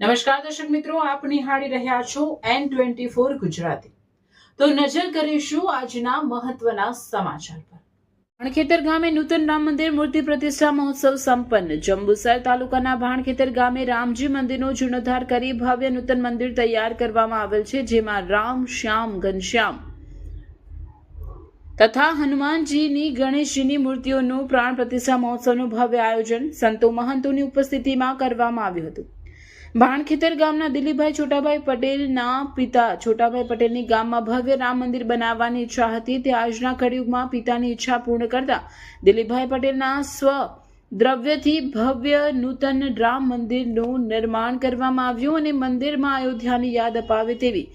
નમસ્કાર દર્શક મિત્રો, આપ નિહાળી રહ્યા છો N24 ગુજરાતી। તો નજર કરીશું આજના મહત્વના સમાચાર પર। ભાણખેતર ગામે નૂતન રામ મંદિર મૂર્તિ પ્રતિષ્ઠા મહોત્સવ સંપન્ન। જંબુસર તાલુકાના ભાણખેતર ગામે રામજી મંદિરનો જીર્ણોદ્ધાર કરી ભવ્ય નૂતન મંદિર તૈયાર કરવામાં આવેલ છે, જેમાં રામ, શ્યામ, ઘનશ્યામ તથા હનુમાનજીની, ગણેશજીની મૂર્તિઓનું પ્રાણ પ્રતિષ્ઠા મહોત્સવનું ભવ્ય આયોજન સંતો મહંતોની ઉપસ્થિતિમાં કરવામાં આવ્યું હતું। ભાણખેતર ગામના દિલીપભાઈ છોટાભાઈ પટેલના પિતા છોટાભાઈ પટેલની ગામમાં ભવ્ય રામ મંદિર બનાવવાની ઈચ્છા હતી, તે આજના કળિયુગમાં પિતાની ઈચ્છા પૂર્ણ કરતા દિલીપભાઈ પટેલના દ્રવ્યથી ભવ્ય નૂતન રામ મંદિરનું નિર્માણ કરવામાં આવ્યું અને મંદિરમાં અયોધ્યાની યાદ અપાવે તેવી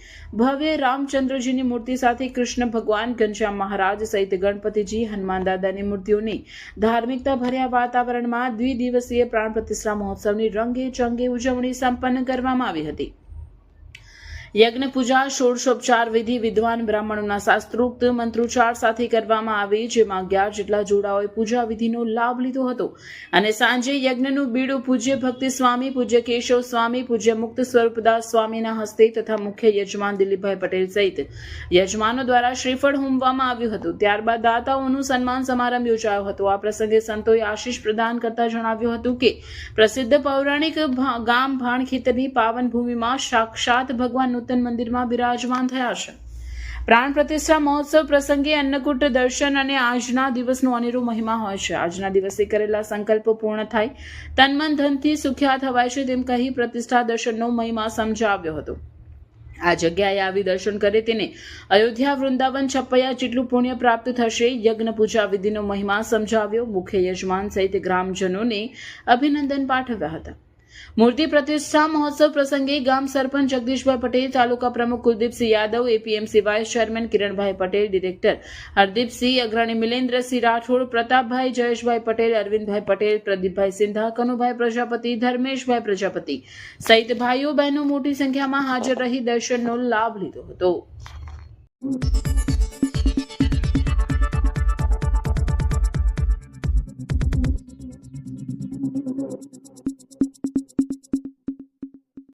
ભવ્ય રામચંદ્રજીની મૂર્તિ સાથે કૃષ્ણ ભગવાન, ઘનશ્યામ મહારાજ સહિત ગણપતિજી, હનુમાન દાદાની મૂર્તિઓની ધાર્મિકતા ભર્યા વાતાવરણમાં દ્વિદિવસીય પ્રાણ પ્રતિષ્ઠા મહોત્સવની રંગે ચંગે ઉજવણી સંપન્ન કરવામાં આવી હતી। યજ્ઞ પૂજા ષોડશોપચાર વિધિ વિદ્વાન બ્રાહ્મણોના શાસ્ત્રોક્ત મંત્રોચ્ચાર સાથે કરવામાં આવી, જેમાં 11 જેટલા જોડાઓએ પૂજા વિધિનો લાભ લીધો હતો અને સાંજે યજ્ઞનું બીડું પૂજ્ય ભક્તિ સ્વામી, પૂજ્ય કેશવ સ્વામી, પૂજ્ય મુક્ત સ્વરૂપદાસ સ્વામીના હસ્તે તથા મુખ્ય યજમાન દિલીપભાઈ પટેલ સહિત યજમાનો દ્વારા શ્રીફળ હોમવામાં આવ્યું હતું। ત્યારબાદ દાતાઓનું સન્માન સમારંભ યોજાયો હતો। આ પ્રસંગે સંતોએ આશીષ પ્રદાન કરતા જણાવ્યું હતું કે પ્રસિદ્ધ પૌરાણિક ગામ ભાણખેતરની પાવન ભૂમિમાં સાક્ષાત ભગવાન નૂતન મંદિરમાં બિરાજમાન થયા છે। પ્રાણ પ્રતિષ્ઠા મહોત્સવ પ્રસંગે અન્નકૂટ દર્શન અને આજના દિવસનો અનેરો મહિમા હોય છે। આજના દિવસે કરેલા સંકલ્પો પૂર્ણ થાય, તન મન ધનથી સુખ્યા થવાય છે તેમ કહી પ્રતિષ્ઠા દર્શનનો મહિમા સમજાવ્યો હતો। આ જગ્યાએ આવી દર્શન કરે તેને અયોધ્યા, વૃંદાવન, છપૈયા જેટલું પુણ્ય પ્રાપ્ત થશે। યજ્ઞ પૂજા વિધિનો મહિમા સમજાવ્યો। મુખ્ય યજમાન સહિત ગ્રામજનોને અભિનંદન પાઠવ્યા હતા। મૂર્તિ પ્રતિષ્ઠા મહોત્સવ પ્રસંગે ગામ સરપંચ જગદીશભાઈ પટેલ, તાલુકા પ્રમુખ Kuldeepsinh Yadav, APMC vice chairman Kiranbhai Patel, director Hardeepsinh અગ્રણી, મિલેન્દ્રસિંહ રાઠોડ, પ્રતાપભાઈ, જયેશભાઈ પટેલ, અરવિંદભાઈ પટેલ, પ્રદીપભાઈ સિંધા, કનુભાઈ પ્રજાપતિ, ધર્મેશભાઈ પ્રજાપતિ સહિત ભાઈઓ બહેનો મોટી સંખ્યામાં હાજર રહી દર્શનનો લાભ લીધો હતો।